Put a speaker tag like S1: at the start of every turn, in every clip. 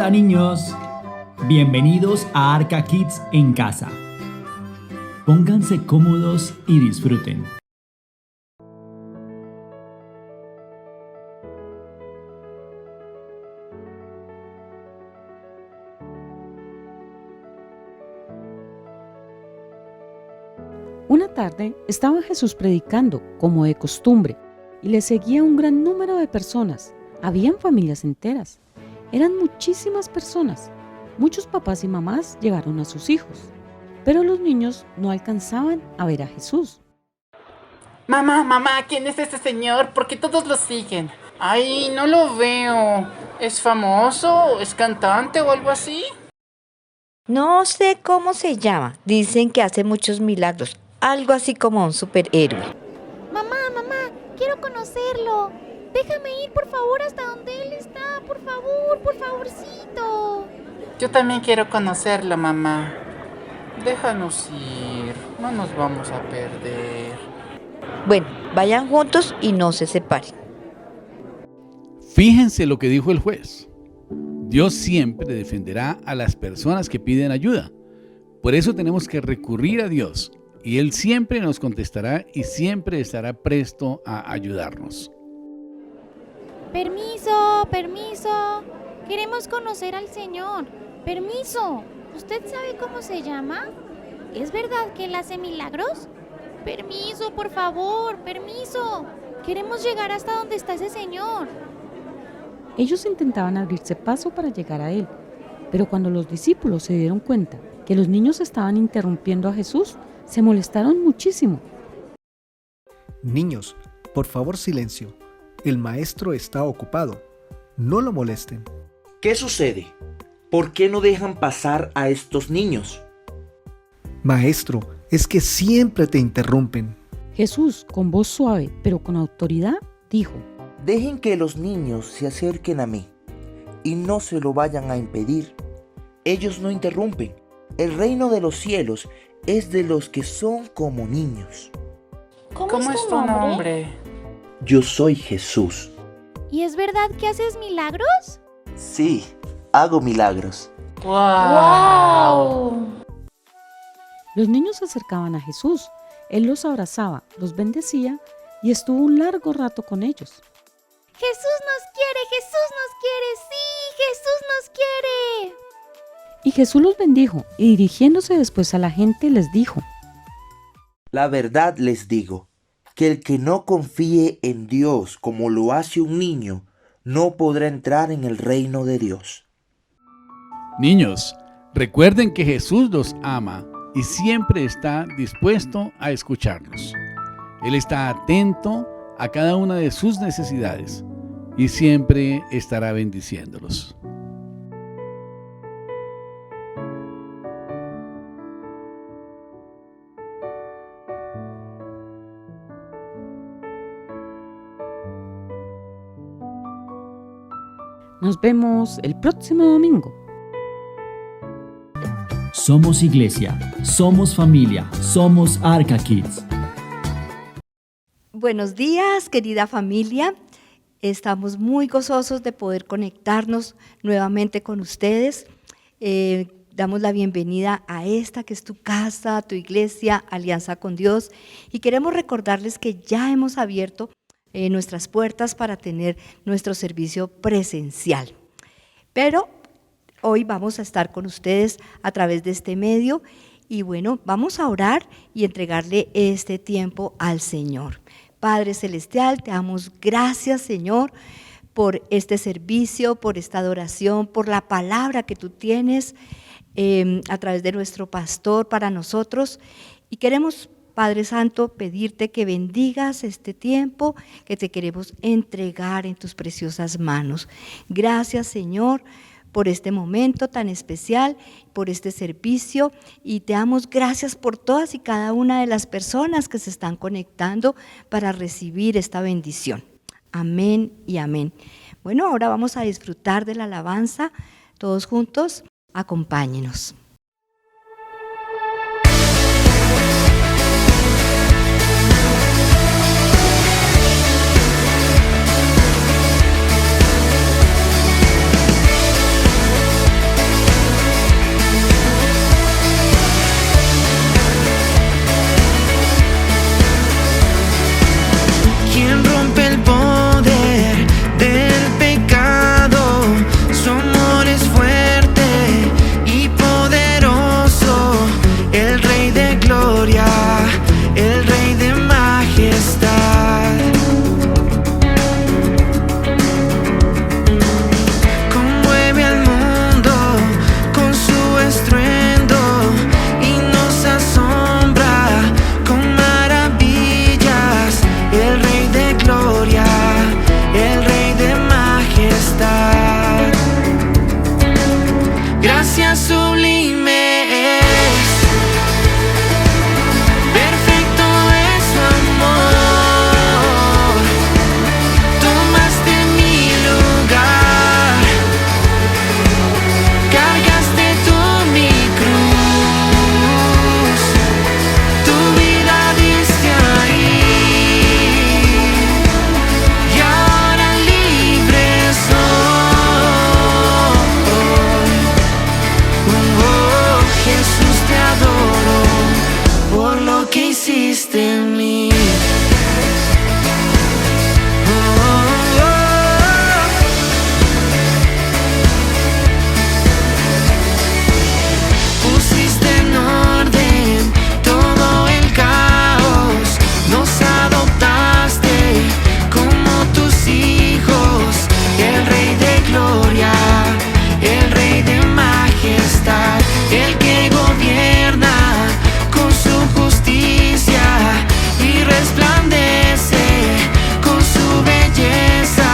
S1: Hola niños, bienvenidos a Arca Kids en casa. Pónganse cómodos y disfruten.
S2: Una tarde estaba Jesús predicando, como de costumbre, y le seguía un gran número de personas. Habían familias enteras. Eran muchísimas personas. Muchos papás y mamás llevaron a sus hijos, pero los niños no alcanzaban a ver a Jesús.
S3: Mamá, ¿quién es ese señor? ¿Por qué todos lo siguen? Ay, no lo veo. ¿Es famoso? ¿Es cantante o algo así?
S4: No sé cómo se llama. Dicen que hace muchos milagros. Algo así como un superhéroe.
S5: Mamá, quiero conocerlo. Déjame ir, por favor, hasta donde él está. Por favorcito.
S3: Yo también quiero conocerlo, mamá. Déjanos ir. No nos vamos a perder.
S4: Bueno, vayan juntos y no se separen.
S6: Fíjense lo que dijo el juez. Dios siempre defenderá a las personas que piden ayuda. Por eso tenemos que recurrir a Dios, y Él siempre nos contestará y siempre estará presto a ayudarnos.
S5: Permiso. Queremos conocer al Señor. Permiso. ¿Usted sabe cómo se llama? ¿Es verdad que Él hace milagros? Permiso, por favor, permiso. Queremos llegar hasta donde está ese Señor.
S2: Ellos intentaban abrirse paso para llegar a él, pero cuando los discípulos se dieron cuenta que los niños estaban interrumpiendo a Jesús, se molestaron muchísimo.
S7: Niños, por favor silencio. El maestro está ocupado. No lo molesten.
S8: ¿Qué sucede? ¿Por qué no dejan pasar a estos niños?
S7: Maestro, es que siempre te interrumpen.
S2: Jesús, con voz suave pero con autoridad, dijo:
S8: Dejen que los niños se acerquen a mí y no se lo vayan a impedir. Ellos no interrumpen. El reino de los cielos es de los que son como niños.
S3: ¿Cómo es tu nombre?
S8: Yo soy Jesús.
S5: ¿Y es verdad que haces milagros?
S8: Sí, hago milagros.
S3: ¡Wow!
S2: Los niños se acercaban a Jesús. Él los abrazaba, los bendecía y estuvo un largo rato con ellos.
S5: ¡Jesús nos quiere! ¡Sí, Jesús nos quiere!
S2: Y Jesús los bendijo, y dirigiéndose después a la gente les dijo:
S8: La verdad les digo, que el que no confíe en Dios como lo hace un niño, no podrá entrar en el reino de Dios.
S6: Niños, recuerden que Jesús los ama y siempre está dispuesto a escucharlos. Él está atento a cada una de sus necesidades y siempre estará bendiciéndolos.
S2: Nos vemos el próximo domingo.
S1: Somos iglesia, somos familia, somos Arca Kids.
S4: Buenos días, querida familia. Estamos muy gozosos de poder conectarnos nuevamente con ustedes. Damos la bienvenida a esta que es tu casa, tu iglesia, Alianza con Dios. Y queremos recordarles que ya hemos abierto nuestras puertas para tener nuestro servicio presencial. Pero hoy vamos a estar con ustedes a través de este medio y bueno, vamos a orar y entregarle este tiempo al Señor. Padre Celestial, te damos gracias, Señor, por este servicio, por esta adoración, por la palabra que tú tienes a través de nuestro pastor para nosotros. Y queremos, Padre Santo, pedirte que bendigas este tiempo que te queremos entregar en tus preciosas manos. Gracias, Señor, por este momento tan especial, por este servicio, y te damos gracias por todas y cada una de las personas que se están conectando para recibir esta bendición. Amén y amén. Bueno, ahora vamos a disfrutar de la alabanza todos juntos. Acompáñenos.
S9: que hiciste en mí. Pusiste en orden todo el caos, nos adoptaste como tus hijos, el Rey de gloria, el Rey de majestad, el que gobierna con su justicia y resplandece con su belleza,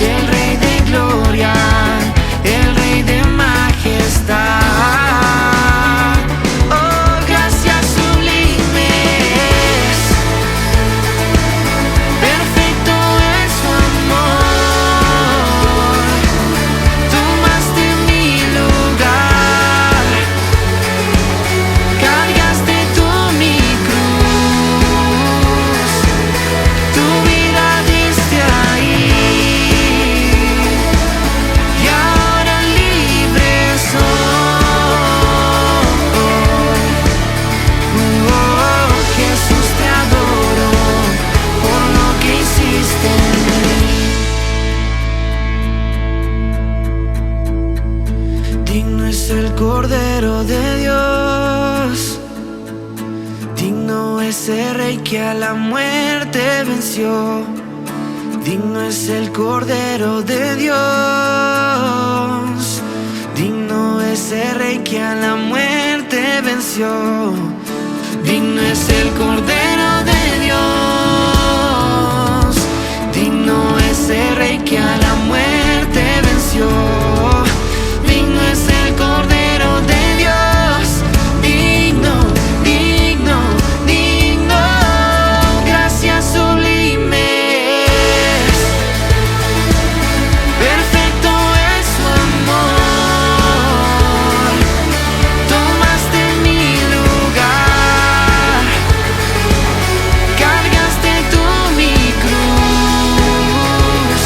S9: el Rey de gloria, el Rey de majestad. Oh, gracias sublimes, perfecto es su amor, tomaste mi lugar, cargaste tú mi cruz, tu vida diste ahí, y ahora libre soy. Oh, Jesús, te adoro por lo que hiciste en mí. Digno es el Cordero de Dios, digno es el Rey que a la muerte venció. Digno es el Cordero de Dios, digno es el Rey que a la muerte venció. Digno es el Cordero de Dios, digno es el Rey que a la muerte venció. Digno es el Cordero de Dios, digno, digno, digno. Gracias sublimes, perfecto es su amor, tomaste mi lugar, cargaste tú mi cruz,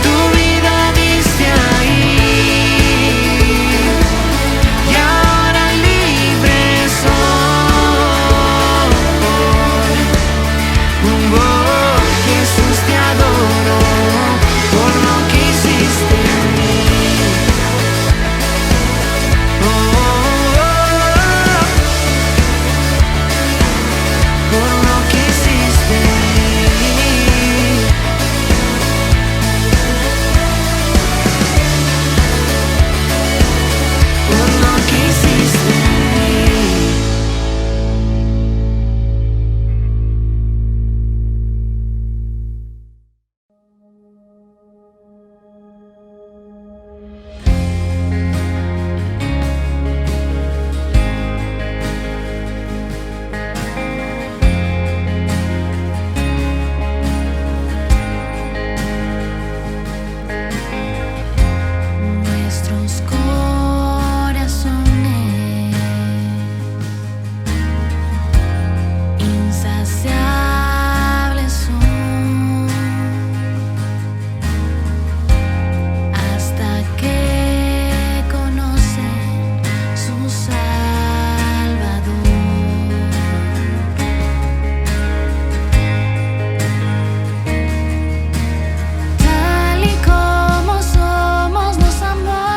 S9: tu vida diste ahí, y ahora libre soy. Oh, Jesús, te adoro por lo que hiciste en mí. Por lo que hiciste en mí. Por lo que hiciste en mí. Nuestros corazones insaciables son hasta que conocen su Salvador. Tal y como somos nos amó,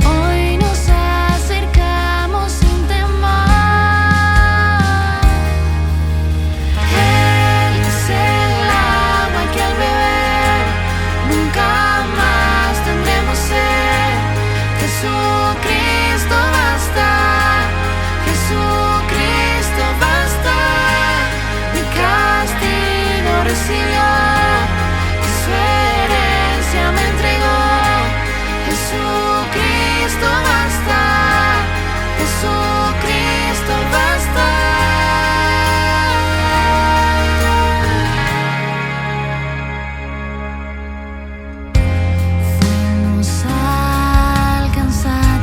S9: hoy nos acercamos sin temor. Él es el agua que al beber nunca más tendremos sed. Jesucristo basta, Jesucristo basta. Mi castigo recibió y su herencia me entregó. Jesucristo basta, Jesucristo basta. Fuimos alcanzados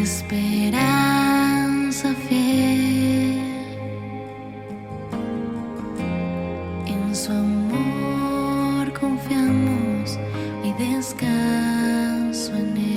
S9: esperanza fiel, en su amor confiamos y descanso en él.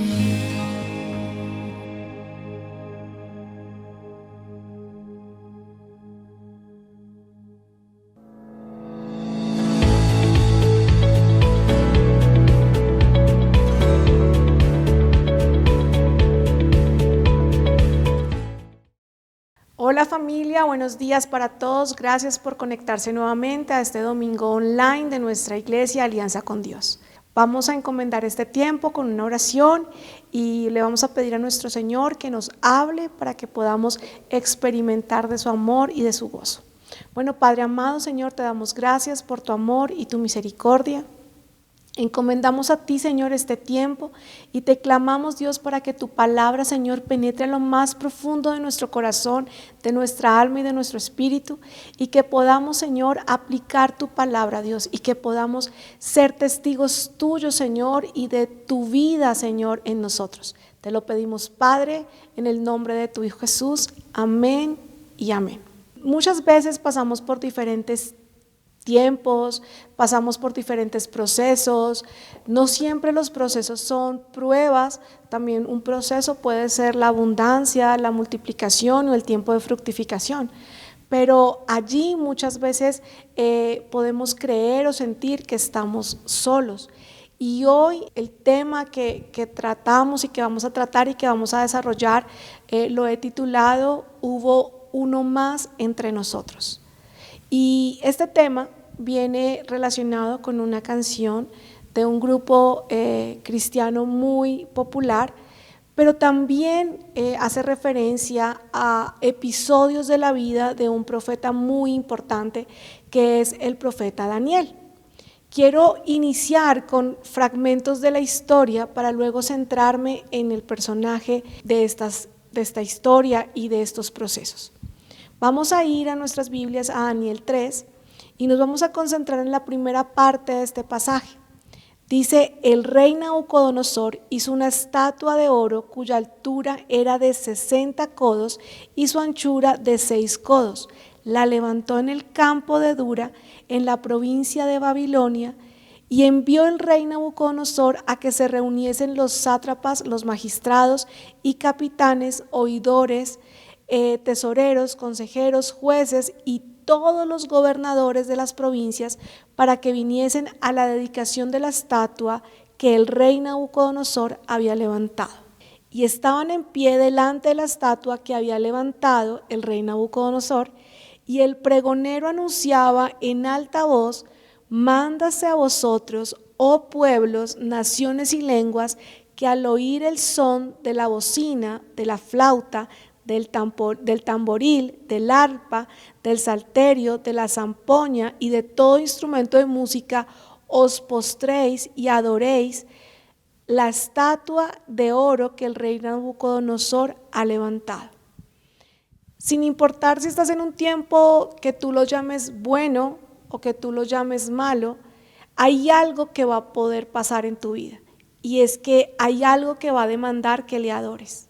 S10: Hola familia, buenos días para todos. Gracias por conectarse nuevamente a este domingo online de nuestra iglesia Alianza con Dios. Vamos a encomendar este tiempo con una oración y le vamos a pedir a nuestro Señor que nos hable para que podamos experimentar de su amor y de su gozo. Bueno, Padre amado, Señor, te damos gracias por tu amor y tu misericordia. Encomendamos a ti, Señor, este tiempo y te clamamos, Dios, para que tu palabra, Señor, penetre en lo más profundo de nuestro corazón, de nuestra alma y de nuestro espíritu, y que podamos, Señor, aplicar tu palabra, Dios, y que podamos ser testigos tuyos, Señor, y de tu vida, Señor, en nosotros. Te lo pedimos, Padre, en el nombre de tu Hijo Jesús. Amén y amén. Muchas veces pasamos por diferentes tiempos, pasamos por diferentes procesos. No siempre los procesos son pruebas, también un proceso puede ser la abundancia, la multiplicación o el tiempo de fructificación. Pero allí muchas veces podemos creer o sentir que estamos solos. Y hoy el tema que tratamos y que vamos a tratar y que vamos a desarrollar lo he titulado "Hubo uno más entre nosotros". Y este tema viene relacionado con una canción de un grupo cristiano muy popular, pero también hace referencia a episodios de la vida de un profeta muy importante que es el profeta Daniel. Quiero iniciar con fragmentos de la historia para luego centrarme en el personaje de esta historia y de estos procesos. Vamos a ir a nuestras Biblias a Daniel 3 y nos vamos a concentrar en la primera parte de este pasaje. Dice: el rey Nabucodonosor hizo una estatua de oro cuya altura era de 60 codos y su anchura de 6 codos. La levantó en el campo de Dura, en la provincia de Babilonia, y envió el rey Nabucodonosor a que se reuniesen los sátrapas, los magistrados y capitanes, oidores, tesoreros, consejeros, jueces y todos los gobernadores de las provincias para que viniesen a la dedicación de la estatua que el rey Nabucodonosor había levantado. Y estaban en pie delante de la estatua que había levantado el rey Nabucodonosor, y el pregonero anunciaba en alta voz: mándase a vosotros, oh pueblos, naciones y lenguas, que al oír el son de la bocina, de la flauta, del tamboril, del arpa, del salterio, de la zampoña y de todo instrumento de música, os postréis y adoréis la estatua de oro que el rey Nabucodonosor ha levantado. Sin importar si estás en un tiempo que tú lo llames bueno o que tú lo llames malo, hay algo que va a poder pasar en tu vida, y es que hay algo que va a demandar que le adores.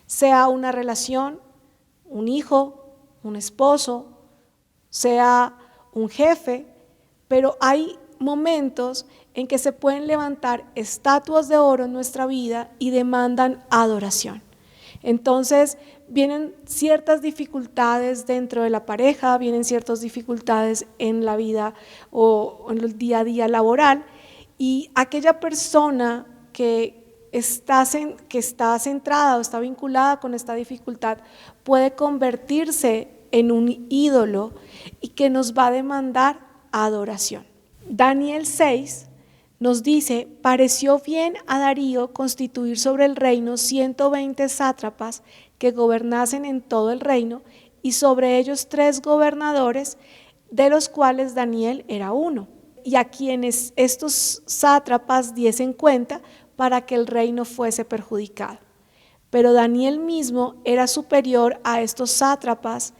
S10: Sea una relación, un hijo, un esposo, sea un jefe, pero hay momentos en que se pueden levantar estatuas de oro en nuestra vida y demandan adoración. Entonces vienen ciertas dificultades dentro de la pareja, vienen ciertas dificultades en la vida o en el día a día laboral, y aquella persona que está centrada o está vinculada con esta dificultad puede convertirse en un ídolo y que nos va a demandar adoración. Daniel 6 nos dice: pareció bien a Darío constituir sobre el reino 120 sátrapas que gobernasen en todo el reino, y sobre ellos 3 gobernadores, de los cuales Daniel era uno, y a quienes estos sátrapas diesen cuenta para que el reino fuese perjudicado. Pero Daniel mismo era superior a estos sátrapas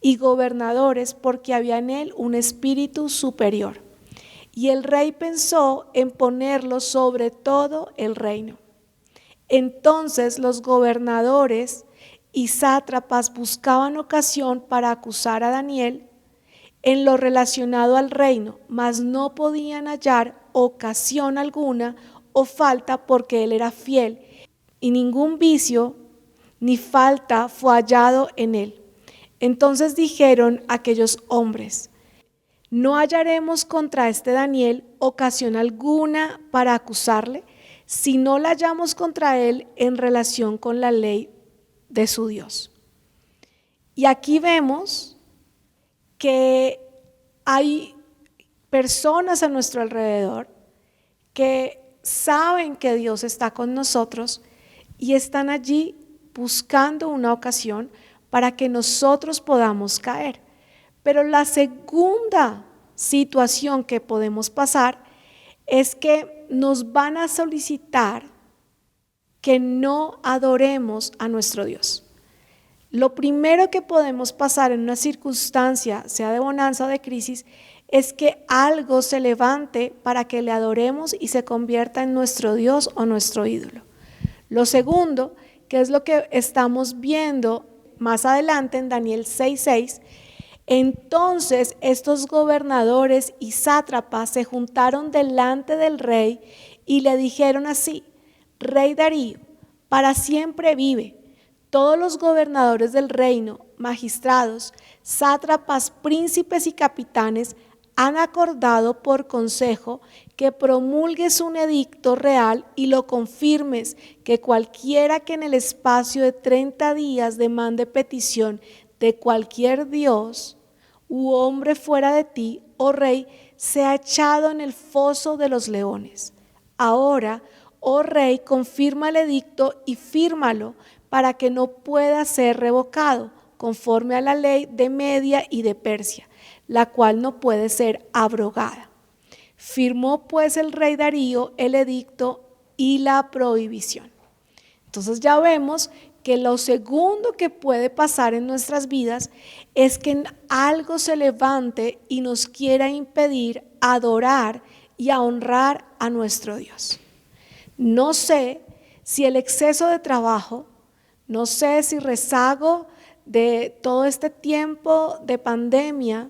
S10: y gobernadores, porque había en él un espíritu superior. Y el rey pensó en ponerlo sobre todo el reino. Entonces los gobernadores y sátrapas buscaban ocasión para acusar a Daniel en lo relacionado al reino, mas no podían hallar ocasión alguna o falta, porque él era fiel, y ningún vicio ni falta fue hallado en él. Entonces dijeron aquellos hombres: no hallaremos contra este Daniel ocasión alguna para acusarle, si no la hallamos contra él en relación con la ley de su Dios. Y aquí vemos que hay personas a nuestro alrededor que saben que Dios está con nosotros y están allí buscando una ocasión para que nosotros podamos caer. Pero la segunda situación que podemos pasar es que nos van a solicitar que no adoremos a nuestro Dios. Lo primero que podemos pasar en una circunstancia, sea de bonanza o de crisis, es que algo se levante para que le adoremos y se convierta en nuestro Dios o nuestro ídolo. Lo segundo, que es lo que estamos viendo más adelante en Daniel 6:6, entonces estos gobernadores y sátrapas se juntaron delante del rey y le dijeron así: Rey Darío, para siempre vive. Todos los gobernadores del reino, magistrados, sátrapas, príncipes y capitanes han acordado por consejo que promulgues un edicto real y lo confirmes, que cualquiera que en el espacio de 30 días demande petición de cualquier dios u hombre fuera de ti, oh rey, sea echado en el foso de los leones. Ahora, oh rey, confirma el edicto y fírmalo para que no pueda ser revocado, conforme a la ley de Media y de Persia, la cual no puede ser abrogada. Firmó pues el rey Darío el edicto y la prohibición. Entonces ya vemos que lo segundo que puede pasar en nuestras vidas es que algo se levante y nos quiera impedir adorar y a honrar a nuestro Dios. No sé si el exceso de trabajo, no sé si rezago de todo este tiempo de pandemia,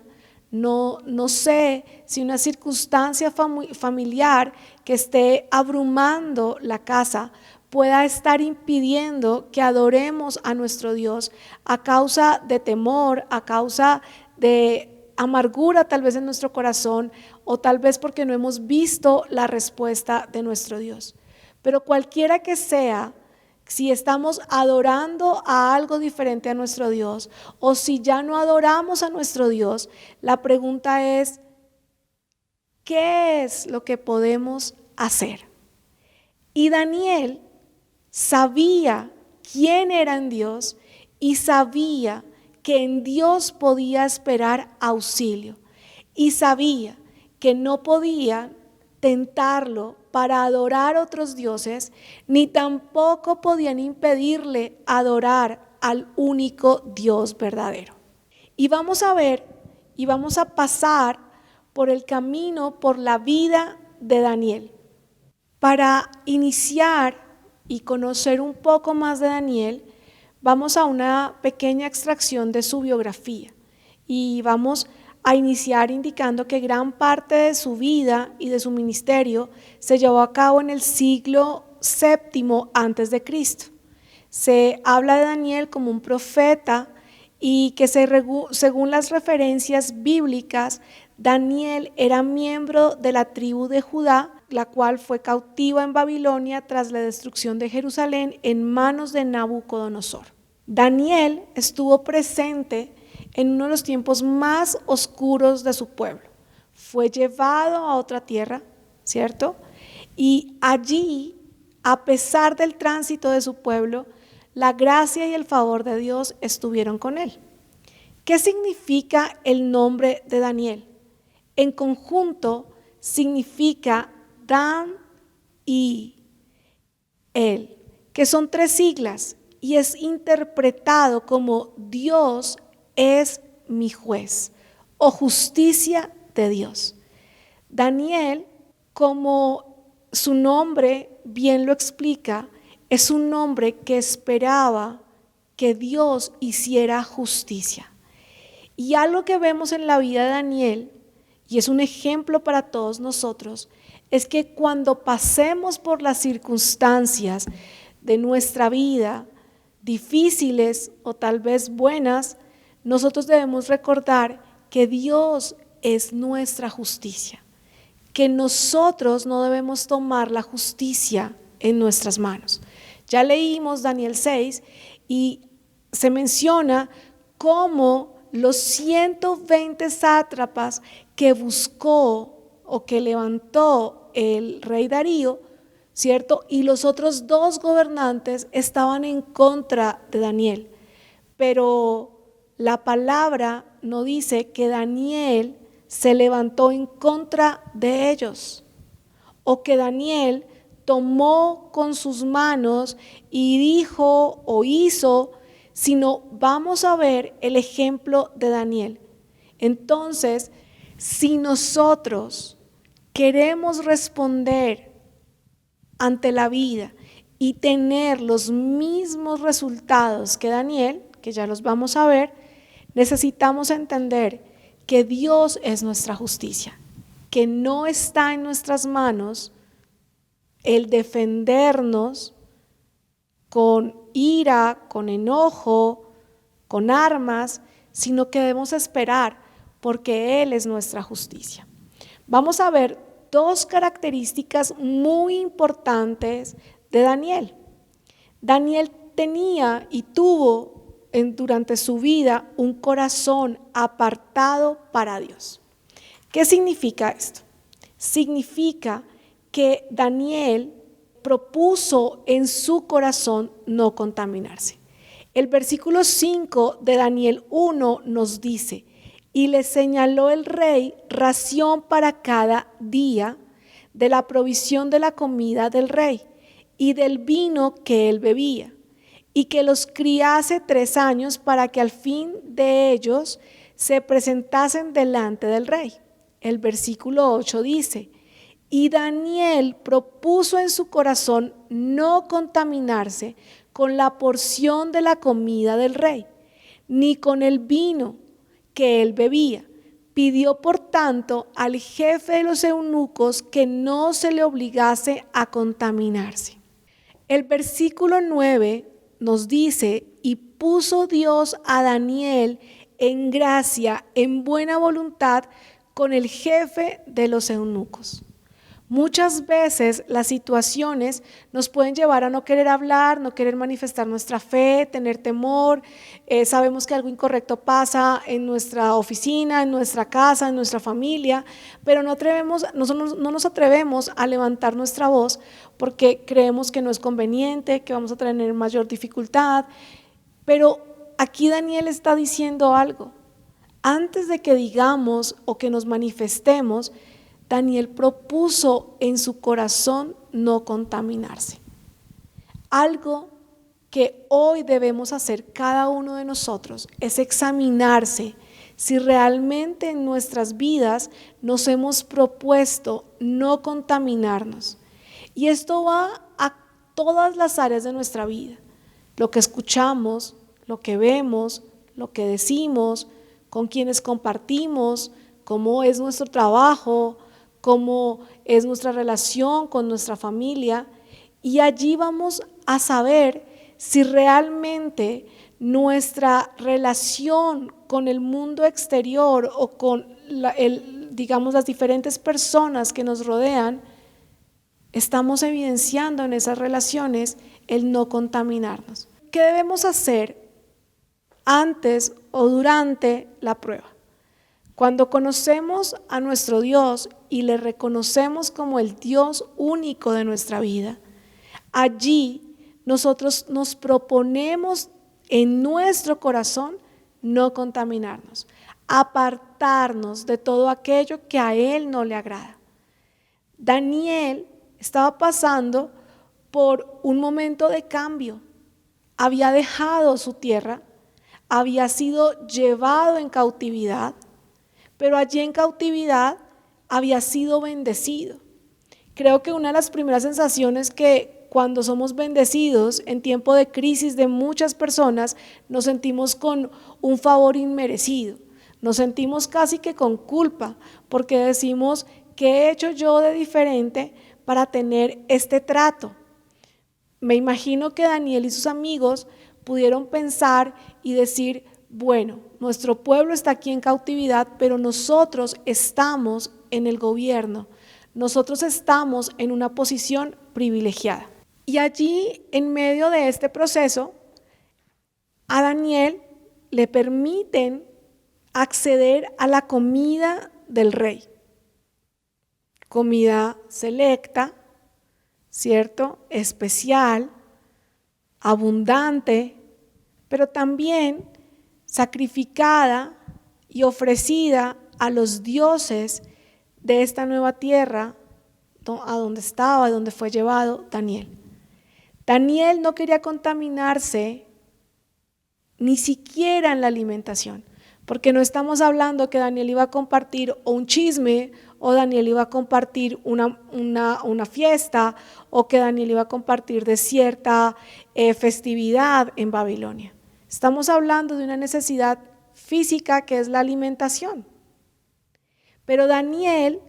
S10: no sé si una circunstancia familiar que esté abrumando la casa pueda estar impidiendo que adoremos a nuestro Dios a causa de temor, a causa de amargura tal vez en nuestro corazón, o tal vez porque no hemos visto la respuesta de nuestro Dios. Pero cualquiera que sea, si estamos adorando a algo diferente a nuestro Dios, o si ya no adoramos a nuestro Dios, la pregunta es: ¿qué es lo que podemos hacer? Y Daniel sabía quién era en Dios y sabía que en Dios podía esperar auxilio, y sabía que no podía tentarlo para adorar otros dioses, ni tampoco podían impedirle adorar al único Dios verdadero. Y vamos a ver y vamos a pasar por el camino, por la vida de Daniel. Para iniciar y conocer un poco más de Daniel, vamos a una pequeña extracción de su biografía y vamos a iniciar indicando que gran parte de su vida y de su ministerio se llevó a cabo en el siglo VII a.C. Se habla de Daniel como un profeta y que según las referencias bíblicas, Daniel era miembro de la tribu de Judá, la cual fue cautiva en Babilonia tras la destrucción de Jerusalén en manos de Nabucodonosor. Daniel estuvo presente en uno de los tiempos más oscuros de su pueblo. Fue llevado a otra tierra, ¿cierto? Y allí, a pesar del tránsito de su pueblo, la gracia y el favor de Dios estuvieron con él. ¿Qué significa el nombre de Daniel? En conjunto significa Dan y El, que son 3 siglas y es interpretado como Dios es mi juez o justicia de Dios. Daniel, como su nombre bien lo explica, es un hombre que esperaba que Dios hiciera justicia. Y algo que vemos en la vida de Daniel, y es un ejemplo para todos nosotros, es que cuando pasemos por las circunstancias de nuestra vida, difíciles o tal vez buenas, nosotros debemos recordar que Dios es nuestra justicia, que nosotros no debemos tomar la justicia en nuestras manos. Ya leímos Daniel 6 y se menciona cómo los 120 sátrapas que buscó o que levantó el rey Darío, ¿cierto? Y los otros 2 gobernantes estaban en contra de Daniel. Pero la palabra no dice que Daniel se levantó en contra de ellos o que Daniel tomó con sus manos y dijo o hizo, sino vamos a ver el ejemplo de Daniel. Entonces, si nosotros queremos responder ante la vida y tener los mismos resultados que Daniel, que ya los vamos a ver, necesitamos entender que Dios es nuestra justicia, que no está en nuestras manos el defendernos con ira, con enojo, con armas, sino que debemos esperar porque Él es nuestra justicia. Vamos a ver 2 características muy importantes de Daniel. Daniel tenía y tuvo durante su vida un corazón apartado para Dios. ¿Qué significa esto? Significa que Daniel propuso en su corazón no contaminarse. El versículo 5 de Daniel 1 nos dice: y le señaló el rey ración para cada día de la provisión de la comida del rey y del vino que él bebía, y que los criase 3 años para que al fin de ellos se presentasen delante del rey. El versículo 8 dice: y Daniel propuso en su corazón no contaminarse con la porción de la comida del rey, ni con el vino que él bebía. Pidió por tanto al jefe de los eunucos que no se le obligase a contaminarse. El versículo 9 nos dice: y puso Dios a Daniel en gracia, en buena voluntad con el jefe de los eunucos. Muchas veces las situaciones nos pueden llevar a no querer hablar, no querer manifestar nuestra fe, tener temor. Sabemos que algo incorrecto pasa en nuestra oficina, en nuestra casa, en nuestra familia, pero no nos atrevemos a levantar nuestra voz porque creemos que no es conveniente, que vamos a tener mayor dificultad. Pero aquí Daniel está diciendo algo. Antes de que digamos o que nos manifestemos, Daniel propuso en su corazón no contaminarse. Algo que hoy debemos hacer cada uno de nosotros es examinarse si realmente en nuestras vidas nos hemos propuesto no contaminarnos. Y esto va a todas las áreas de nuestra vida. Lo que escuchamos, lo que vemos, lo que decimos, con quienes compartimos, cómo es nuestro trabajo, cómo es nuestra relación con nuestra familia, y allí vamos a saber si realmente nuestra relación con el mundo exterior o con las diferentes personas que nos rodean, estamos evidenciando en esas relaciones el no contaminarnos. ¿Qué debemos hacer antes o durante la prueba? Cuando conocemos a nuestro Dios y le reconocemos como el Dios único de nuestra vida, allí nosotros nos proponemos en nuestro corazón no contaminarnos, apartarnos de todo aquello que a Él no le agrada. Daniel estaba pasando por un momento de cambio. Había dejado su tierra, había sido llevado en cautividad, pero allí en cautividad había sido bendecido. Creo que una de las primeras sensaciones que cuando somos bendecidos en tiempo de crisis de muchas personas, nos sentimos con un favor inmerecido. Nos sentimos casi que con culpa, porque decimos, ¿qué he hecho yo de diferente para tener este trato? Me imagino que Daniel y sus amigos pudieron pensar y decir, bueno, nuestro pueblo está aquí en cautividad, pero nosotros estamos en el gobierno, nosotros estamos en una posición privilegiada. Y allí, en medio de este proceso, a Daniel le permiten acceder a la comida del rey. Comida selecta, ¿cierto? Especial, abundante, pero también sacrificada y ofrecida a los dioses de esta nueva tierra a donde estaba, a donde fue llevado Daniel. Daniel no quería contaminarse ni siquiera en la alimentación, porque no estamos hablando que Daniel iba a compartir o un chisme, o Daniel iba a compartir una fiesta, o que Daniel iba a compartir de cierta festividad en Babilonia. Estamos hablando de una necesidad física que es la alimentación. Pero Daniel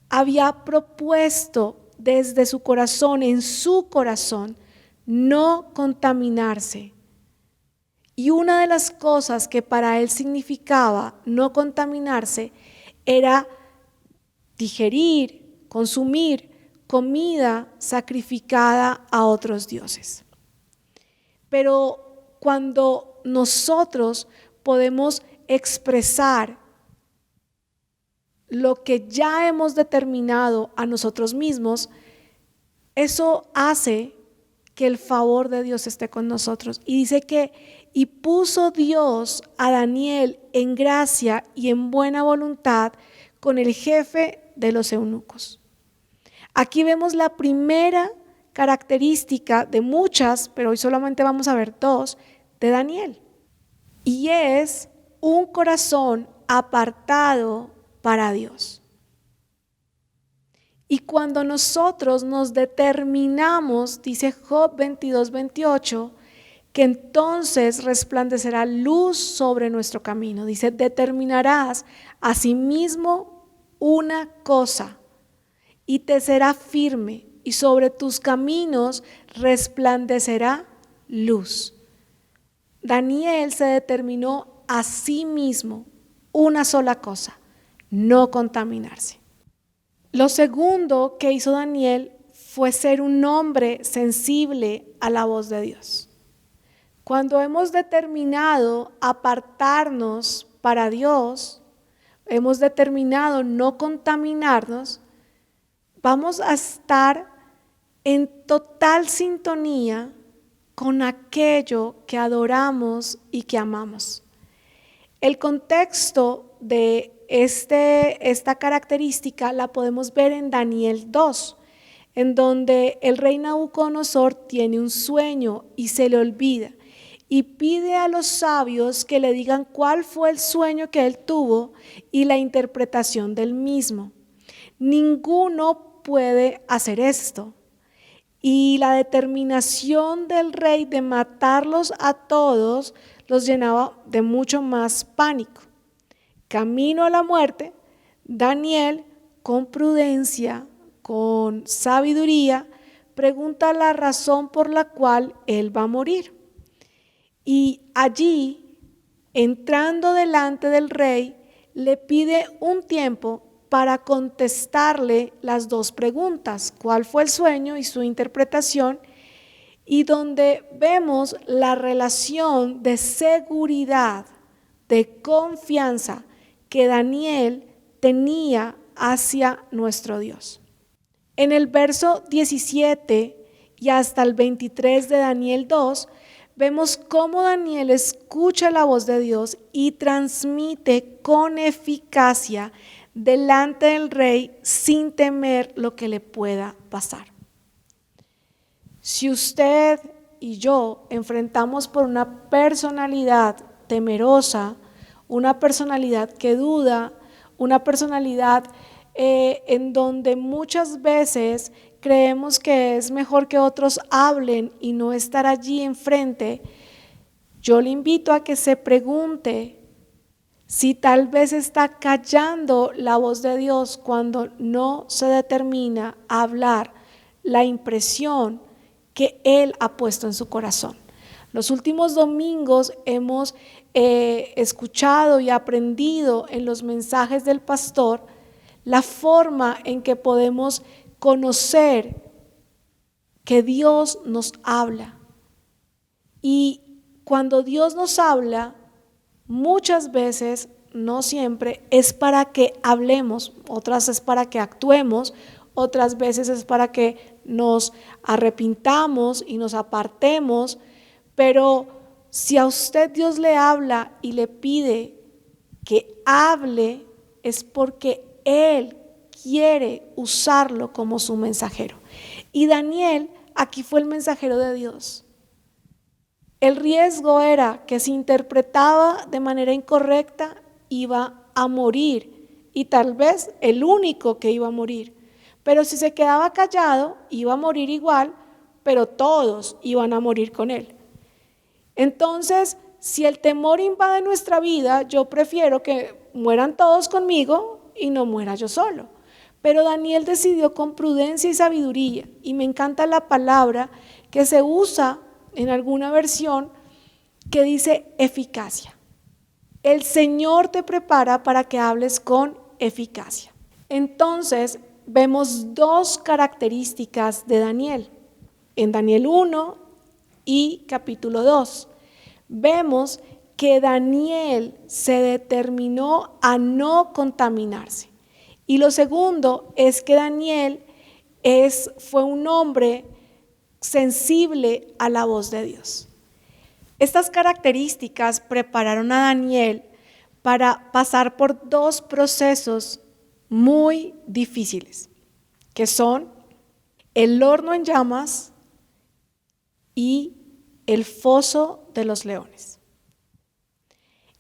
S10: había propuesto desde su corazón, en su corazón, no contaminarse. Y una de las cosas que para él significaba no contaminarse era digerir, consumir comida sacrificada a otros dioses. Pero cuando nosotros podemos expresar lo que ya hemos determinado a nosotros mismos, eso hace que el favor de Dios esté con nosotros. Y dice que, y puso Dios a Daniel en gracia y en buena voluntad con el jefe de los eunucos. Aquí vemos la primera característica de muchas, pero hoy solamente vamos a ver dos, de Daniel. Y es un corazón apartado para Dios. Y cuando nosotros nos determinamos, dice Job 22:28, que entonces resplandecerá luz sobre nuestro camino. Dice, determinarás asimismo una cosa y te será firme, y sobre tus caminos resplandecerá luz. Daniel se determinó a sí mismo una sola cosa: no contaminarse. Lo segundo que hizo Daniel fue ser un hombre sensible a la voz de Dios. Cuando hemos determinado apartarnos para Dios, hemos determinado no contaminarnos, vamos a estar en total sintonía con aquello que adoramos y que amamos. El contexto de esta característica la podemos ver en Daniel 2, en donde el rey Nabucodonosor tiene un sueño y se le olvida, y pide a los sabios que le digan cuál fue el sueño que él tuvo y la interpretación del mismo. Ninguno puede hacer esto. Y la determinación del rey de matarlos a todos los llenaba de mucho más pánico. Camino a la muerte, Daniel, con prudencia, con sabiduría, pregunta la razón por la cual él va a morir. Y allí, entrando delante del rey, le pide un tiempo para contestarle las dos preguntas: cuál fue el sueño y su interpretación, y donde vemos la relación de seguridad, de confianza que Daniel tenía hacia nuestro Dios. En el verso 17 y hasta el 23 de Daniel 2, vemos cómo Daniel escucha la voz de Dios y transmite con eficacia delante del rey sin temer lo que le pueda pasar. Si usted y yo enfrentamos por una personalidad temerosa, una personalidad que duda, una personalidad en donde muchas veces creemos que es mejor que otros hablen y no estar allí enfrente, yo le invito a que se pregunte si tal vez está callando la voz de Dios cuando no se determina a hablar la impresión que Él ha puesto en su corazón. Los últimos domingos hemos escuchado y aprendido en los mensajes del pastor la forma en que podemos conocer que Dios nos habla. Y cuando Dios nos habla, muchas veces, no siempre, es para que hablemos, otras es para que actuemos, otras veces es para que nos arrepintamos y nos apartemos, pero si a usted Dios le habla y le pide que hable, es porque Él quiere usarlo como su mensajero. Y Daniel aquí fue el mensajero de Dios. El riesgo era que si interpretaba de manera incorrecta iba a morir, y tal vez el único que iba a morir. Pero si se quedaba callado iba a morir igual, pero todos iban a morir con él. Entonces, si el temor invade nuestra vida, yo prefiero que mueran todos conmigo y no muera yo solo. Pero Daniel decidió con prudencia y sabiduría, y me encanta la palabra que se usa en alguna versión que dice eficacia. El Señor te prepara para que hables con eficacia. Entonces, vemos dos características de Daniel. En Daniel 1 y capítulo 2, vemos que Daniel se determinó a no contaminarse. Y lo segundo es que Daniel fue un hombre sensible a la voz de Dios. Estas características prepararon a Daniel para pasar por dos procesos muy difíciles, que son el horno en llamas y el foso de los leones.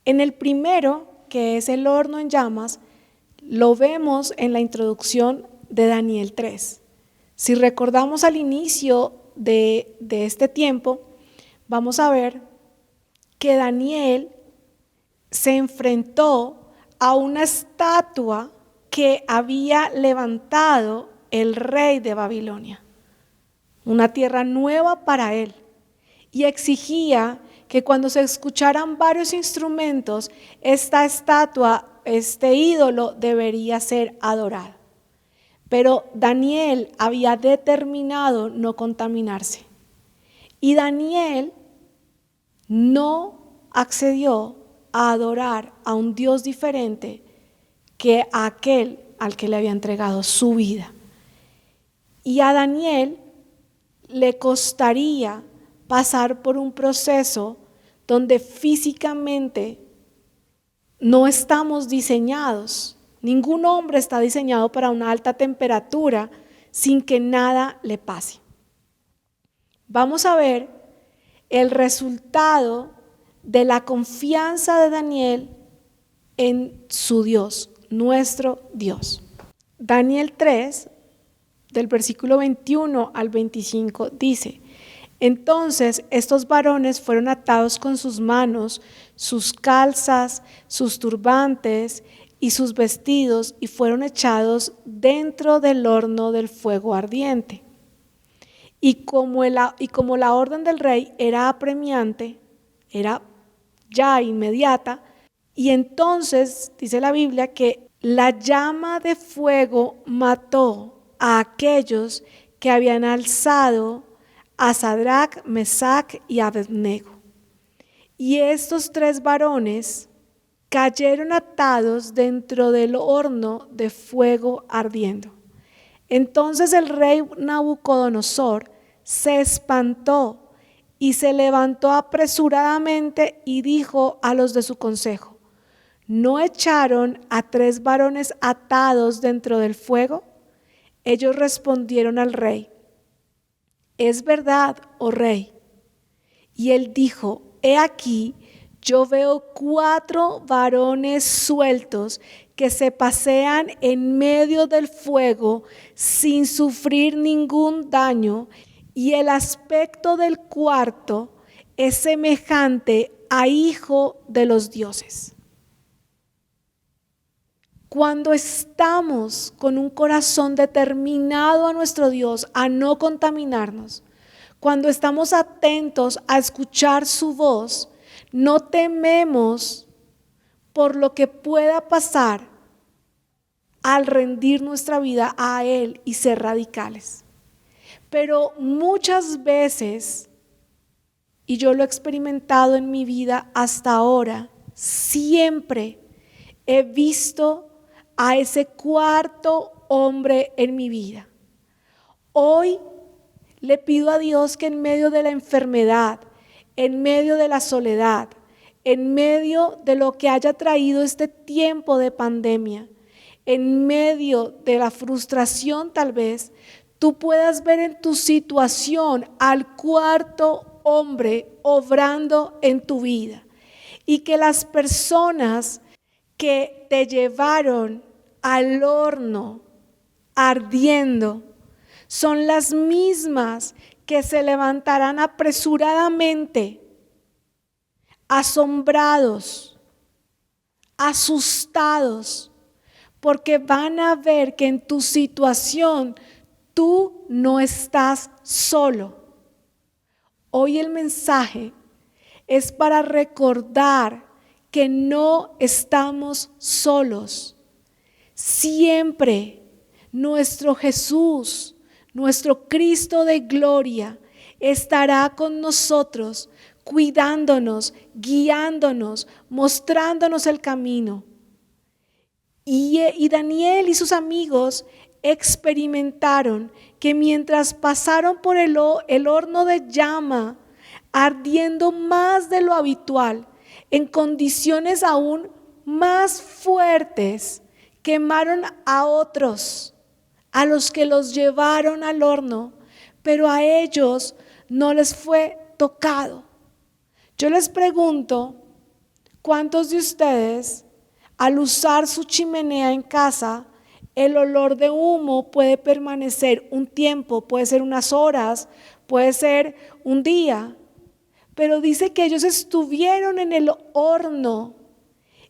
S10: En el primero, que es el horno en llamas, lo vemos en la introducción de Daniel 3. Si recordamos al inicio de este tiempo, vamos a ver que Daniel se enfrentó a una estatua que había levantado el rey de Babilonia, una tierra nueva para él, y exigía que cuando se escucharan varios instrumentos, esta estatua, este ídolo debería ser adorado. Pero Daniel había determinado no contaminarse. Y Daniel no accedió a adorar a un Dios diferente que a aquel al que le había entregado su vida. Y a Daniel le costaría pasar por un proceso donde físicamente no estamos diseñados. Ningún hombre está diseñado para una alta temperatura sin que nada le pase. Vamos a ver el resultado de la confianza de Daniel en su Dios, nuestro Dios. Daniel 3, del versículo 21 al 25, dice: entonces estos varones fueron atados con sus manos, sus calzas, sus turbantes y sus vestidos, y fueron echados dentro del horno del fuego ardiente. Y como la orden del rey era apremiante, era ya inmediata, y entonces dice la Biblia que la llama de fuego mató a aquellos que habían alzado a Sadrach, Mesach y Abednego. Y estos tres varones cayeron atados dentro del horno de fuego ardiendo. Entonces el rey Nabucodonosor se espantó y se levantó apresuradamente y dijo a los de su consejo: ¿no echaron a tres varones atados dentro del fuego? Ellos respondieron al rey: es verdad, oh rey. Y él dijo: he aquí, yo veo 4 varones sueltos que se pasean en medio del fuego sin sufrir ningún daño, y el aspecto del cuarto es semejante a hijo de los dioses. Cuando estamos con un corazón determinado a nuestro Dios, a no contaminarnos, cuando estamos atentos a escuchar su voz, no tememos por lo que pueda pasar al rendir nuestra vida a Él y ser radicales. Pero muchas veces, y yo lo he experimentado en mi vida hasta ahora, siempre he visto a ese cuarto hombre en mi vida. Hoy le pido a Dios que en medio de la enfermedad, en medio de la soledad, en medio de lo que haya traído este tiempo de pandemia, en medio de la frustración tal vez, tú puedas ver en tu situación al cuarto hombre obrando en tu vida, y que las personas que te llevaron al horno ardiendo son las mismas que se levantarán apresuradamente, asombrados, asustados, porque van a ver que en tu situación tú no estás solo. Hoy el mensaje es para recordar que no estamos solos. Siempre nuestro Jesús, nuestro Cristo de gloria, estará con nosotros, cuidándonos, guiándonos, mostrándonos el camino. Y Daniel y sus amigos experimentaron que mientras pasaron por el horno de llama, ardiendo más de lo habitual, en condiciones aún más fuertes, quemaron a otros, a los que los llevaron al horno, pero a ellos no les fue tocado. Yo les pregunto, ¿cuántos de ustedes, al usar su chimenea en casa, el olor de humo puede permanecer un tiempo, puede ser unas horas, puede ser un día? Pero dice que ellos estuvieron en el horno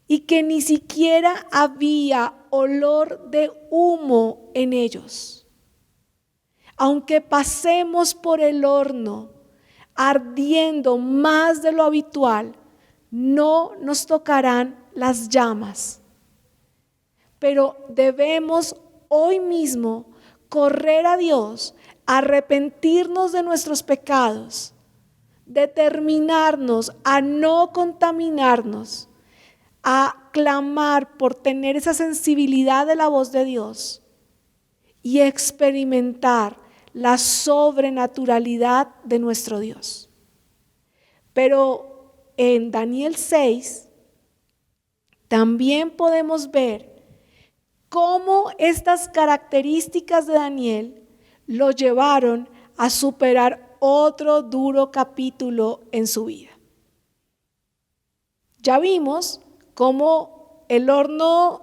S10: y que ni siquiera había olor de humo en ellos. Aunque pasemos por el horno ardiendo más de lo habitual, no nos tocarán las llamas. Pero debemos hoy mismo correr a Dios, arrepentirnos de nuestros pecados, determinarnos a no contaminarnos, a clamar por tener esa sensibilidad de la voz de Dios y experimentar la sobrenaturalidad de nuestro Dios. Pero en Daniel 6 también podemos ver cómo estas características de Daniel lo llevaron a superar otro duro capítulo en su vida. Ya vimos cómo el horno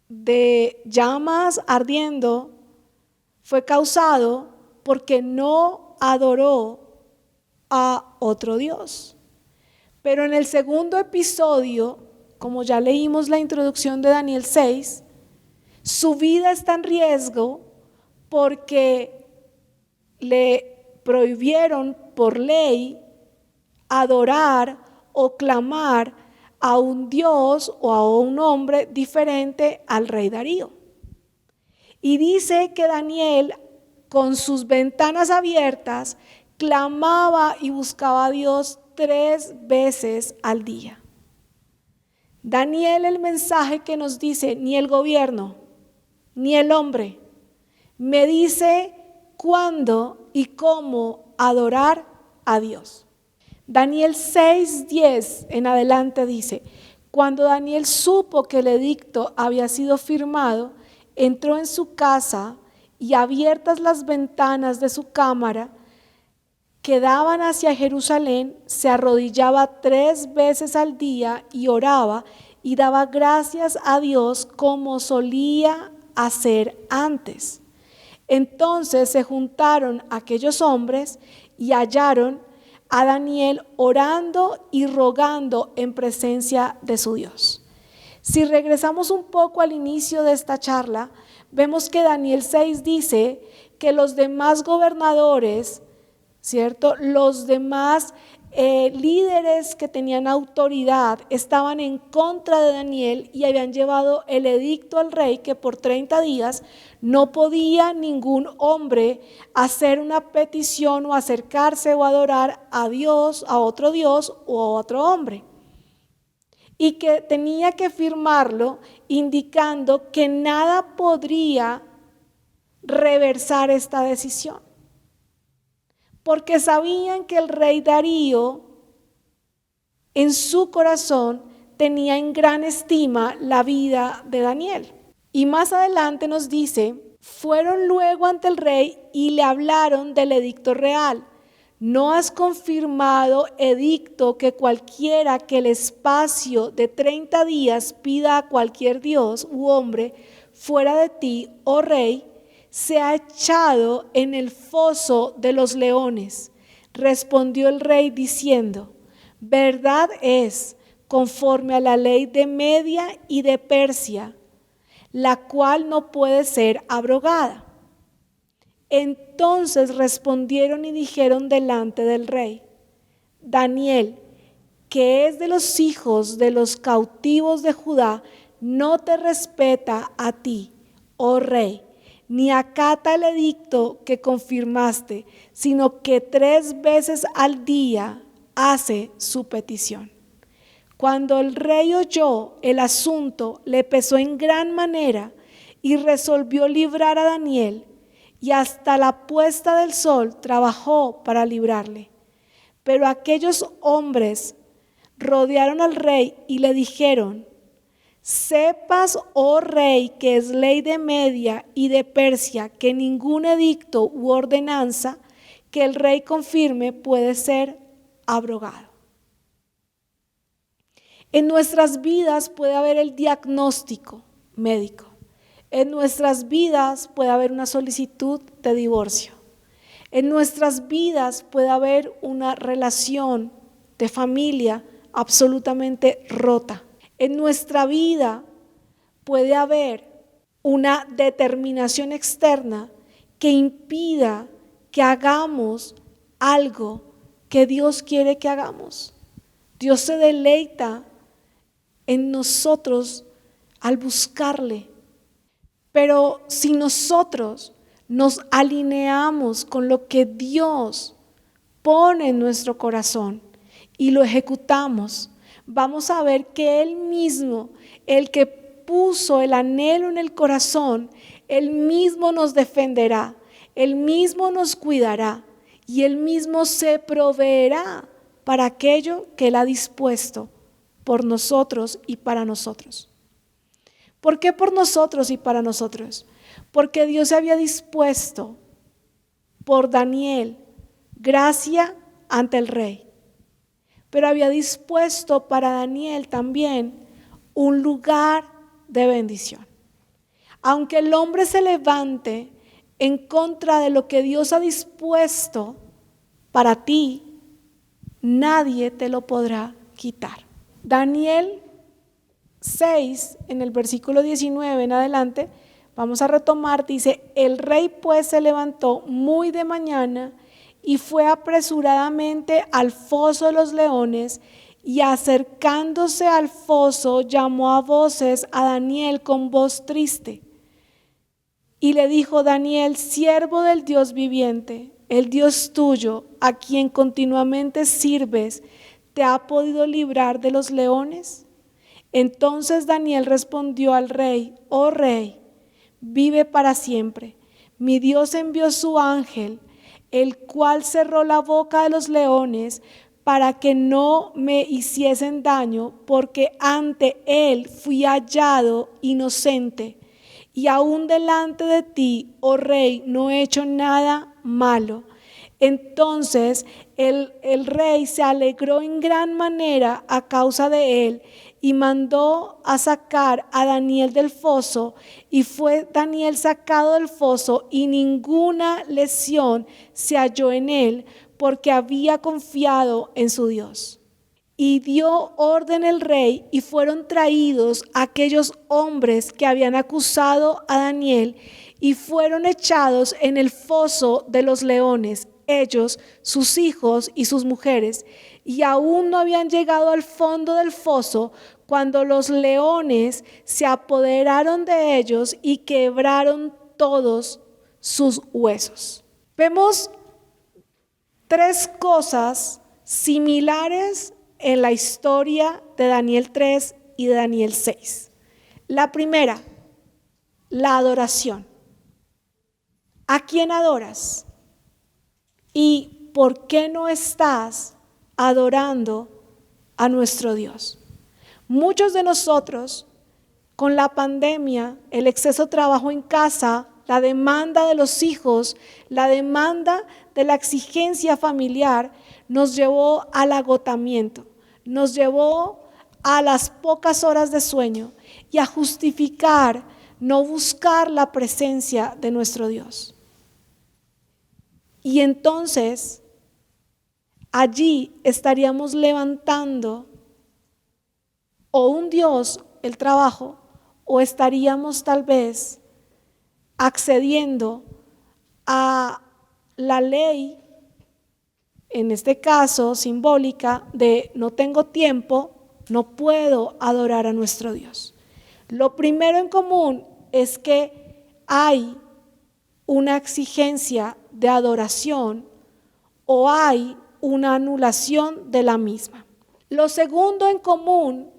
S10: de llamas ardiendo fue causado porque no adoró a otro Dios. Pero en el segundo episodio, como ya leímos la introducción de Daniel 6, su vida está en riesgo porque le prohibieron por ley adorar o clamar a un Dios o a un hombre diferente al rey Darío. Y dice que Daniel, con sus ventanas abiertas, clamaba y buscaba a Dios 3 veces al día. Daniel, el mensaje que nos dice, ni el gobierno, ni el hombre, me dice cuándo y cómo adorar a Dios. Daniel 6:10 en adelante dice, cuando Daniel supo que el edicto había sido firmado, entró en su casa y abiertas las ventanas de su cámara que daban hacia Jerusalén, se arrodillaba 3 veces al día y oraba y daba gracias a Dios como solía hacer antes. Entonces se juntaron aquellos hombres y hallaron a Daniel orando y rogando en presencia de su Dios. Si regresamos un poco al inicio de esta charla, vemos que Daniel 6 dice que los demás gobernadores, ¿cierto? Los demás líderes que tenían autoridad estaban en contra de Daniel y habían llevado el edicto al rey que por 30 días no podía ningún hombre hacer una petición o acercarse o adorar a Dios, a otro Dios o a otro hombre. Y que tenía que firmarlo indicando que nada podría reversar esta decisión. Porque sabían que el rey Darío en su corazón tenía en gran estima la vida de Daniel. Y más adelante nos dice, fueron luego ante el rey y le hablaron del edicto real. ¿No has confirmado edicto que cualquiera que el espacio de 30 días pida a cualquier dios u hombre fuera de ti, oh rey, sea echado en el foso de los leones? Respondió el rey diciendo, verdad es, conforme a la ley de Media y de Persia, la cual no puede ser abrogada. Entonces respondieron y dijeron delante del rey, Daniel, que es de los hijos de los cautivos de Judá, no te respeta a ti, oh rey, ni acata el edicto que confirmaste, sino que 3 veces al día hace su petición. Cuando el rey oyó el asunto, le pesó en gran manera y resolvió librar a Daniel, y hasta la puesta del sol trabajó para librarle. Pero aquellos hombres rodearon al rey y le dijeron, sepas, oh rey, que es ley de Media y de Persia, que ningún edicto u ordenanza que el rey confirme puede ser abrogado. En nuestras vidas puede haber el diagnóstico médico. En nuestras vidas puede haber una solicitud de divorcio. En nuestras vidas puede haber una relación de familia absolutamente rota. En nuestra vida puede haber una determinación externa que impida que hagamos algo que Dios quiere que hagamos. Dios se deleita en nosotros al buscarle. Pero si nosotros nos alineamos con lo que Dios pone en nuestro corazón y lo ejecutamos, vamos a ver que Él mismo, el que puso el anhelo en el corazón, Él mismo nos defenderá, Él mismo nos cuidará y Él mismo se proveerá para aquello que Él ha dispuesto por nosotros y para nosotros. ¿Por qué por nosotros y para nosotros? Porque Dios había dispuesto por Daniel gracia ante el rey, pero había dispuesto para Daniel también un lugar de bendición. Aunque el hombre se levante en contra de lo que Dios ha dispuesto para ti, nadie te lo podrá quitar. Daniel 6, en el versículo 19 en adelante, vamos a retomar, dice, el rey pues se levantó muy de mañana y fue apresuradamente al foso de los leones y acercándose al foso llamó a voces a Daniel con voz triste y le dijo, Daniel, siervo del Dios viviente, el Dios tuyo, a quien continuamente sirves, ¿te ha podido librar de los leones? Entonces Daniel respondió al rey, oh rey, vive para siempre. Mi Dios envió su ángel, el cual cerró la boca de los leones para que no me hiciesen daño, porque ante él fui hallado inocente. Y aún delante de ti, oh rey, no he hecho nada malo. Entonces el rey se alegró en gran manera a causa de él y mandó a sacar a Daniel del foso, y fue Daniel sacado del foso y ninguna lesión se halló en él, porque había confiado en su Dios. Y dio orden el rey, y fueron traídos aquellos hombres que habían acusado a Daniel y fueron echados en el foso de los leones, ellos, sus hijos y sus mujeres, y aún no habían llegado al fondo del foso cuando los leones se apoderaron de ellos y quebraron todos sus huesos. Vemos tres cosas similares en la historia de Daniel 3 y de Daniel 6. La primera, la adoración. ¿A quién adoras? ¿Y por qué no estás adorando a nuestro Dios? Muchos de nosotros, con la pandemia, el exceso de trabajo en casa, la demanda de los hijos, la demanda de la exigencia familiar, nos llevó al agotamiento, nos llevó a las pocas horas de sueño y a justificar no buscar la presencia de nuestro Dios. Y entonces allí estaríamos levantando o un Dios, el trabajo, o estaríamos tal vez accediendo a la ley, en este caso simbólica, de no tengo tiempo, no puedo adorar a nuestro Dios. Lo primero en común es que hay una exigencia de adoración o hay una anulación de la misma. Lo segundo en común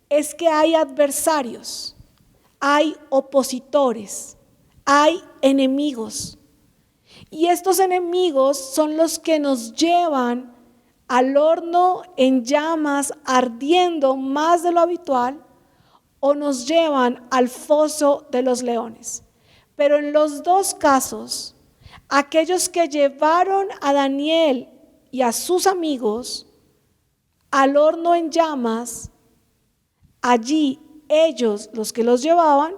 S10: es que hay adversarios, hay opositores, hay enemigos. Y estos enemigos son los que nos llevan al horno en llamas ardiendo más de lo habitual o nos llevan al foso de los leones. Pero en los dos casos, aquellos que llevaron a Daniel y a sus amigos al horno en llamas, allí ellos, los que los llevaban,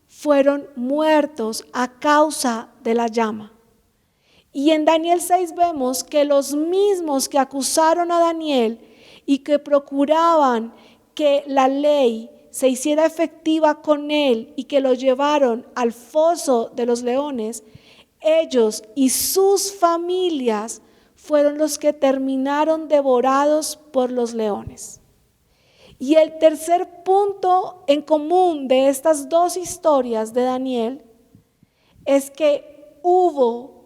S10: fueron muertos a causa de la llama. Y en Daniel 6 vemos que los mismos que acusaron a Daniel y que procuraban que la ley se hiciera efectiva con él y que lo llevaron al foso de los leones, ellos y sus familias fueron los que terminaron devorados por los leones. Y el tercer punto en común de estas dos historias de Daniel es que hubo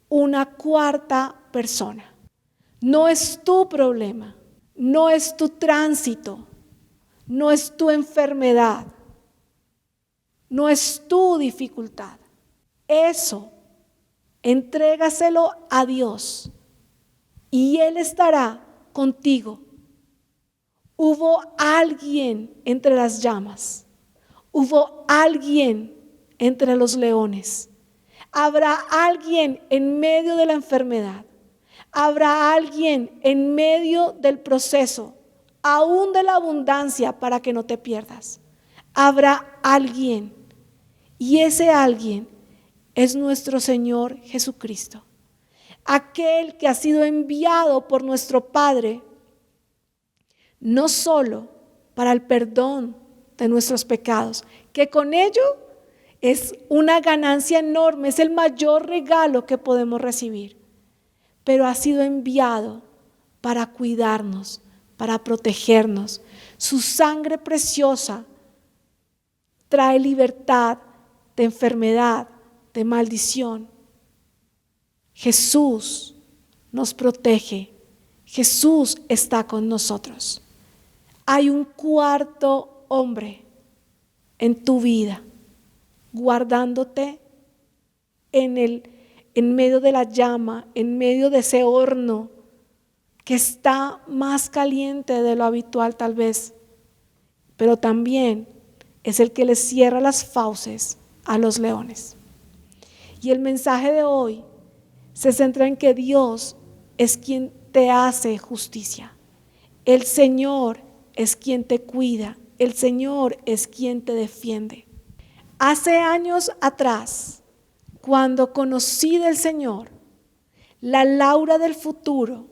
S10: una cuarta persona. No es tu problema, no es tu tránsito, no es tu enfermedad, no es tu dificultad. Eso, entrégaselo a Dios y Él estará contigo. Hubo alguien entre las llamas, hubo alguien entre los leones. Habrá alguien en medio de la enfermedad, habrá alguien en medio del proceso, aún de la abundancia, para que no te pierdas. Habrá alguien, y ese alguien es nuestro Señor Jesucristo, aquel que ha sido enviado por nuestro Padre, no solo para el perdón de nuestros pecados, que con ello es una ganancia enorme, es el mayor regalo que podemos recibir, pero ha sido enviado para cuidarnos, para protegernos. Su sangre preciosa trae libertad de enfermedad, de maldición. Jesús nos protege, Jesús está con nosotros. Hay un cuarto hombre en tu vida, guardándote en medio de la llama, en medio de ese horno que está más caliente de lo habitual tal vez, pero también es el que le cierra las fauces a los leones. Y el mensaje de hoy se centra en que Dios es quien te hace justicia. El Señor es quien te cuida. El Señor es quien te defiende. Hace años atrás, cuando conocí del Señor, la Laura del futuro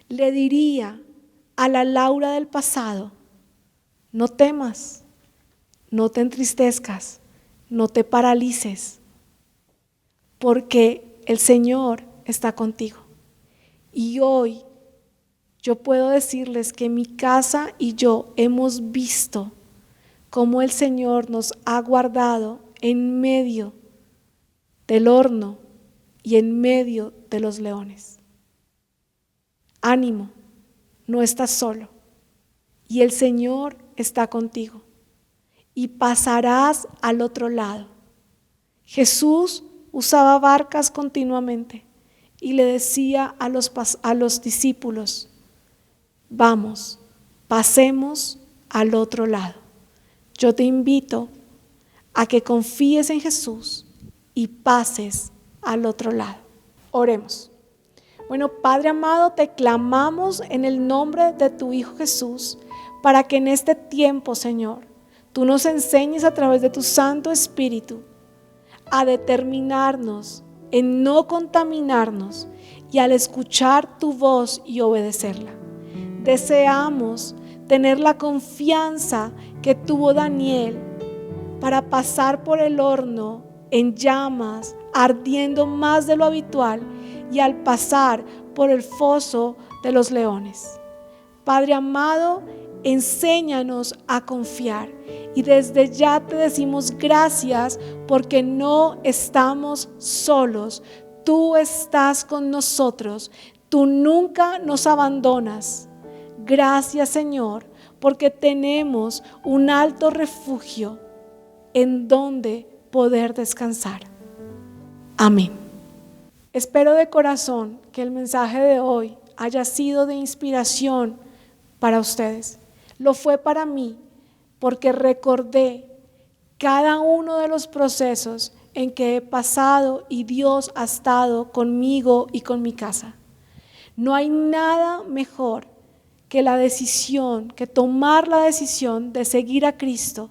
S10: le diría a la Laura del pasado: no temas, no te entristezcas, no te paralices, porque el Señor está contigo. Y hoy yo puedo decirles que mi casa y yo hemos visto cómo el Señor nos ha guardado en medio del horno y en medio de los leones. Ánimo, no estás solo, y el Señor está contigo, y pasarás al otro lado. Jesús usaba barcas continuamente y le decía a los discípulos: vamos, pasemos al otro lado. Yo te invito a que confíes en Jesús y pases al otro lado. Oremos. Bueno, Padre amado, te clamamos en el nombre de tu Hijo Jesús para que en este tiempo, Señor, tú nos enseñes a través de tu Santo Espíritu a determinarnos en no contaminarnos y al escuchar tu voz y obedecerla. Deseamos tener la confianza que tuvo Daniel para pasar por el horno en llamas, ardiendo más de lo habitual, y al pasar por el foso de los leones. Padre amado, enséñanos a confiar, y desde ya te decimos gracias porque no estamos solos. Tú estás con nosotros, tú nunca nos abandonas. Gracias, Señor, porque tenemos un alto refugio en donde poder descansar. Amén. Espero de corazón que el mensaje de hoy haya sido de inspiración para ustedes. Lo fue para mí porque recordé cada uno de los procesos en que he pasado y Dios ha estado conmigo y con mi casa. No hay nada mejor que tomar la decisión de seguir a Cristo,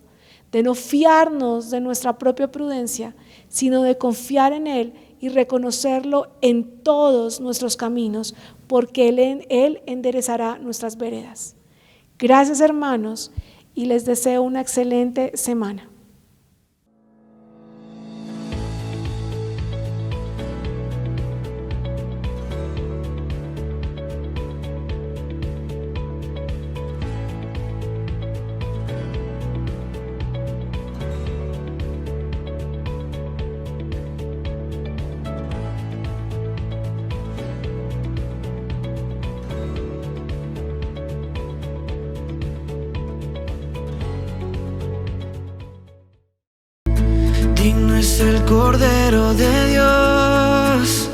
S10: de no fiarnos de nuestra propia prudencia, sino de confiar en Él y reconocerlo en todos nuestros caminos, porque Él enderezará nuestras veredas. Gracias, hermanos, y les deseo una excelente semana.
S9: Digno es el Cordero de Dios,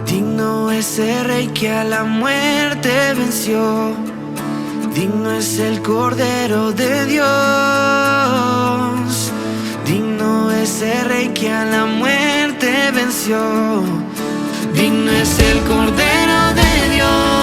S9: digno es el Rey que a la muerte venció. Digno es el Cordero de Dios, digno es el Rey que a la muerte venció. Digno es el Cordero de Dios.